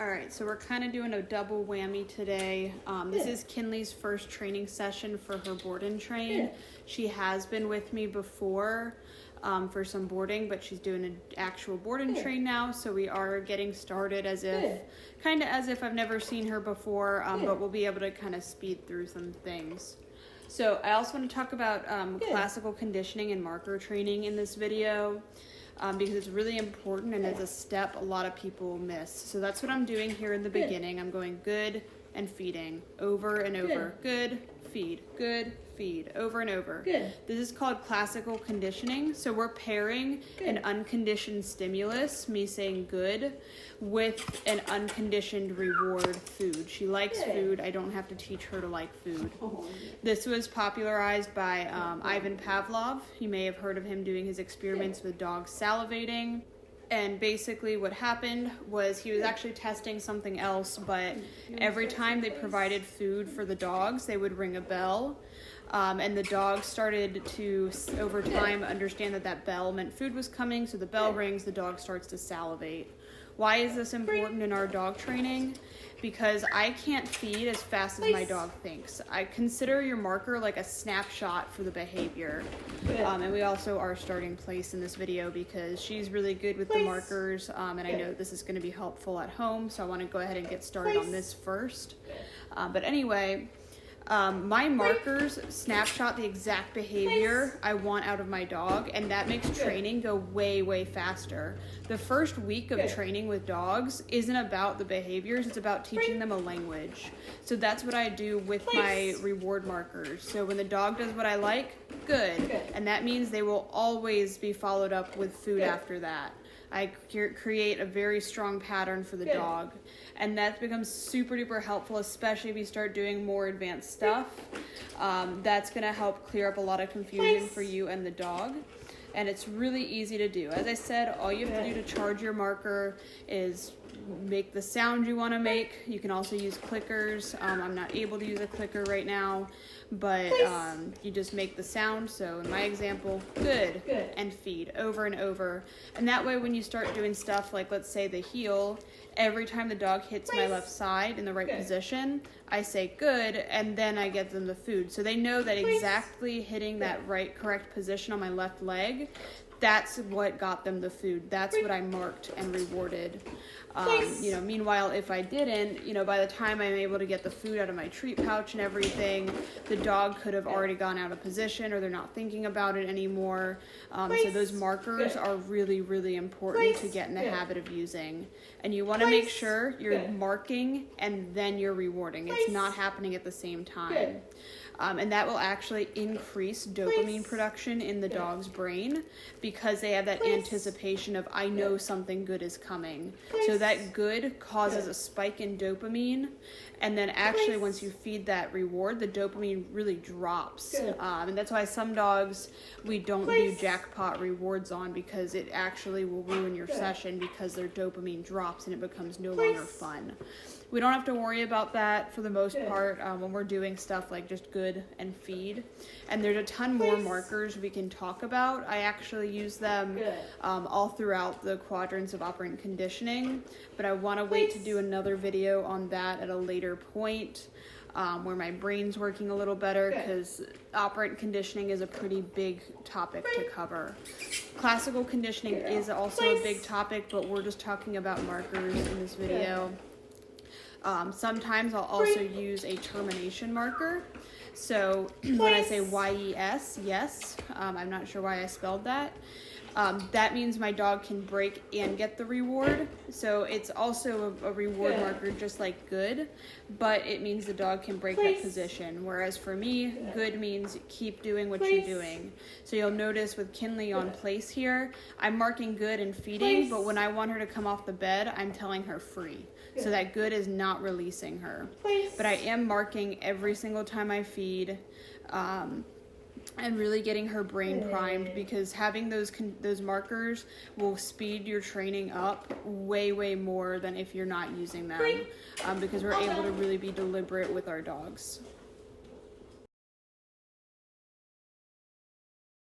All right, so we're kind of doing a double whammy today. This is Kynlee's first training session for her board and train. She has been with me before for some boarding, but she's doing an actual board and train now. So we are getting started as if I've never seen her before, but we'll be able to kind of speed through some things. So I also want to talk about classical conditioning and marker training in this video. Because it's really important and it's a step a lot of people miss. So that's what I'm doing here in the beginning. I'm going good and feeding over and over. Good, feed, over and over. This is called classical conditioning. So we're pairing an unconditioned stimulus, me saying good, with an unconditioned reward, food. She likes food. I don't have to teach her to like food. This was popularized by Ivan Pavlov. You may have heard of him doing his experiments with dogs salivating. And basically what happened was he was actually testing something else, but every time they provided food for the dogs, they would ring a bell. And the dogs started to, over time, understand that bell meant food was coming. So the bell rings, the dog starts to salivate. Why is this important in our dog training? Because I can't feed as fast as my dog thinks. I consider your marker like a snapshot for the behavior. And we also are starting place in this video because she's really good with the markers, and I know this is going to be helpful at home, so I want to go ahead and get started on this first. But anyway, my markers snapshot the exact behavior I want out of my dog, and that makes training go way, way faster. The first week of training with dogs isn't about the behaviors, it's about teaching them a language. So that's what I do with my reward markers. So when the dog does what I like, good. And that means they will always be followed up with food after that. I create a very strong pattern for the dog, and that becomes super duper helpful, especially if you start doing more advanced stuff. That's going to help clear up a lot of confusion for you and the dog, and it's really easy to do. As I said, all you have to do to charge your marker is make the sound you want to make. You can also use clickers. I'm not able to use a clicker right now, but you just make the sound. So in my example, good and feed over and over. And that way when you start doing stuff like, let's say the heel, every time the dog hits my left side in the right position, I say good, and then I give them the food. So they know that exactly hitting that correct position on my left leg, that's what got them the food. That's what I marked and rewarded. Meanwhile, if I didn't, by the time I'm able to get the food out of my treat pouch and everything, the dog could have already gone out of position, or they're not thinking about it anymore. So those markers are really, really important to get in the habit of using. And you want to make sure you're marking and then you're rewarding. It's not happening at the same time. And that will actually increase dopamine production in the dog's brain because they have that anticipation of, I know something good is coming. So that good causes a spike in dopamine, and then actually once you feed that reward, the dopamine really drops. And that's why some dogs we don't do jackpot rewards on, because it actually will ruin your session because their dopamine drops and it becomes no longer fun. We don't have to worry about that for the most part when we're doing stuff like just good and feed. And there's a ton more markers we can talk about. I actually use them all throughout the quadrants of operant conditioning, but I want to wait to do another video on that at a later point where my brain's working a little better, because operant conditioning is a pretty big topic to cover. Classical conditioning is also a big topic, but we're just talking about markers in this video. Sometimes I'll also use a termination marker. So when I say YES, yes, I'm not sure why I spelled that. That means my dog can break and get the reward. So it's also a reward marker just like good, but it means the dog can break that position. Whereas for me, good means keep doing what you're doing. So you'll notice with Kynlee on place here, I'm marking good and feeding, but when I want her to come off the bed, I'm telling her free. So that good is not releasing her. But I am marking every single time I feed. And really getting her brain primed, because having those markers will speed your training up way, way more than if you're not using them, because we're able to really be deliberate with our dogs.